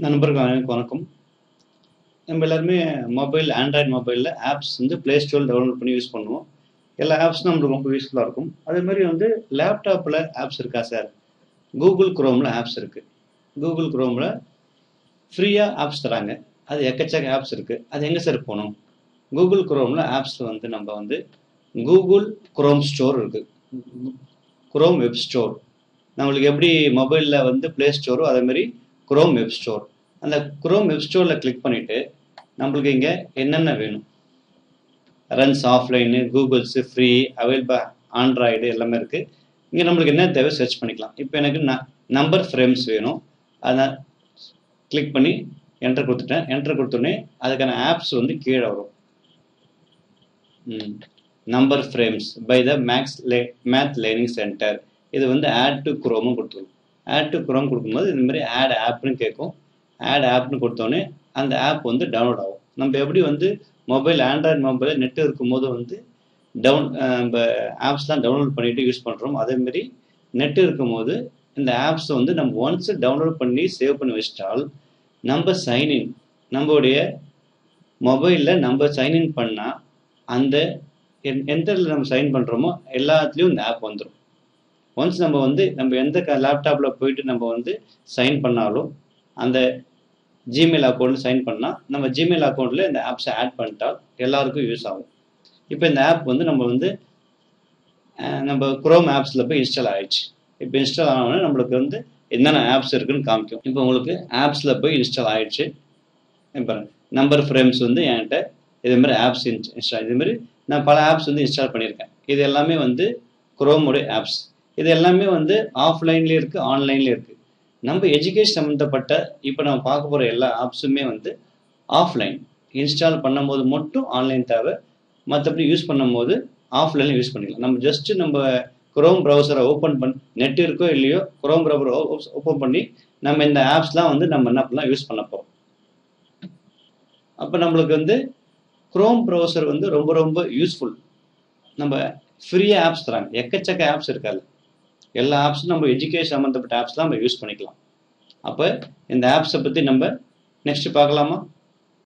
நண்பர்கள் அனைவருக்கும் வணக்கம். நம்ம எல்லாருமே ஆண்ட்ராய்டு மொபைலில் ஆப்ஸ் வந்து ப்ளே ஸ்டோரில் டவுன்லோட் பண்ணி யூஸ் பண்ணுவோம். எல்லா ஆப்ஸும் நம்மளுக்கு ரொம்ப யூஸ்ஃபுல்லாக இருக்கும். அதே மாதிரி வந்து லேப்டாப்பில் ஆப்ஸ் இருக்கா சார்? கூகுள் குரோமில் ஆப்ஸ் இருக்குது. கூகுள் குரோமில் ஃப்ரீயாக ஆப்ஸ் தராங்க. அது எக்கச்சக்க ஆப்ஸ் இருக்குது. அது எங்கே சார் போகணும்? கூகுள் குரோமில் ஆப்ஸ் வந்து நம்ம வந்து கூகுள் குரோம் ஸ்டோர் இருக்குது. Chrome web store. நம்மளுக்கு எப்படி மொபைலில் வந்து ப்ளே ஸ்டோரோ அதே மாதிரி குரோம் வெப் ஸ்டோர். அந்த குரோம் வெப் ஸ்டோரில் கிளிக் பண்ணிவிட்டு நம்மளுக்கு இங்கே என்னென்ன வேணும், runs offline, Google's, free, available Android எல்லாமே இருக்குது. இங்கே நம்மளுக்கு என்ன தேவை சர்ச் பண்ணிக்கலாம். இப்போ எனக்கு நம்பர் ஃப்ரேம்ஸ் வேணும். அதை கிளிக் பண்ணி என்டர் கொடுத்துட்டேன். என்டர் கொடுத்தோடனே அதுக்கான ஆப்ஸ் வந்து கீழே வரும். Number frames by the math learning centre. இது வந்து ஆட் டு குரோமும் கொடுத்துருவோம். ஆட் டு குரோம் கொடுக்கும்போது இந்த மாதிரி ஆட் ஆப்னு கேட்கும். ஆட் ஆப்னு கொடுத்தோன்னே அந்த ஆப் வந்து டவுன்லோட் ஆகும். நம்ம எப்படி வந்து ஆண்ட்ராய்டு மொபைல் நெட் இருக்கும்போது வந்து நம்ம ஆப்ஸ்லாம் டவுன்லோட் பண்ணிட்டு யூஸ் பண்ணுறோம். அதேமாரி நெட் இருக்கும்போது இந்த ஆப்ஸ் வந்து நம்ம ஒன்ஸ் டவுன்லோட் பண்ணி சேவ் பண்ணி வச்சிட்டால் நம்ம சைன்இன், நம்மளுடைய மொபைலில் நம்ம சைன்இன் பண்ணால் அந்த எந்த நம்ம சைன் பண்ணுறோமோ எல்லாத்துலேயும் இந்த ஆப் வந்துடும். ஒன்ஸ் நம்ம வந்து நம்ம எந்த லேப்டாப்பில் போயிட்டு நம்ம வந்து சைன் பண்ணாலும் அந்த ஜிமெயில் அக்கௌண்ட்டில் சைன் பண்ணால் நம்ம ஜிமெயில் அக்கௌண்ட்டில் இந்த ஆப்ஸை ஆட் பண்ணிட்டால் எல்லாருக்கும் யூஸ் ஆகும். இப்போ இந்த ஆப் வந்து நம்ம குரோம் ஆப்ஸில் போய் இன்ஸ்டால் ஆகிடுச்சு. இப்போ இன்ஸ்டால் ஆனோடனே நம்மளுக்கு வந்து என்னென்ன ஆப்ஸ் இருக்குன்னு காமிக்கும். இப்போ உங்களுக்கு ஆப்ஸில் போய் இன்ஸ்டால் ஆகிடுச்சு. இப்போ நம்பர் ஃப்ரேம்ஸ் வந்து என்கிட்ட இதேமாதிரி ஆப்ஸ் இன்ஸ்டால், இதுமாரி நான் பல ஆப்ஸ் வந்து இன்ஸ்டால் பண்ணியிருக்கேன். இது எல்லாமே வந்து குரோமுடைய ஆப்ஸ். இது எல்லாமே வந்து ஆஃப்லைன்லேயும் இருக்குது, ஆன்லைன்லேயும் இருக்குது. நம்ம எஜுகேஷன் சம்மந்தப்பட்ட இப்போ நம்ம பார்க்க போகிற எல்லா ஆப்ஸுமே வந்து ஆஃப்லைன். இன்ஸ்டால் பண்ணும்போது மட்டும் ஆன்லைன் தேவை, மற்றபடி யூஸ் பண்ணும்போது ஆஃப்லைனில் யூஸ் பண்ணிக்கலாம். நம்ம ஜஸ்ட்டு நம்ம குரோம் ப்ரௌசரை ஓப்பன் பண்ணி நெட் இருக்கோ இல்லையோ குரோம் ப்ரௌசரை ஓப்பன் பண்ணி நம்ம இந்த ஆப்ஸ்லாம் வந்து நம்ம என்ன பண்ணலாம், யூஸ் பண்ண போகிறோம். அப்போ நம்மளுக்கு வந்து குரோம் ப்ரௌசர் வந்து ரொம்ப ரொம்ப யூஸ்ஃபுல். நம்ம ஃப்ரீயாக ஆப்ஸ் தராங்க, எக்கச்சக்க ஆப்ஸ் இருக்காது. எல்லா ஆப்ஸும் நம்ம எஜுகேஷன் சம்மந்தப்பட்ட ஆப்ஸ் தான் நம்ம யூஸ் பண்ணிக்கலாம். அப்போ இந்த ஆப்ஸை பற்றி நம்ம நெக்ஸ்ட் பார்க்கலாமா?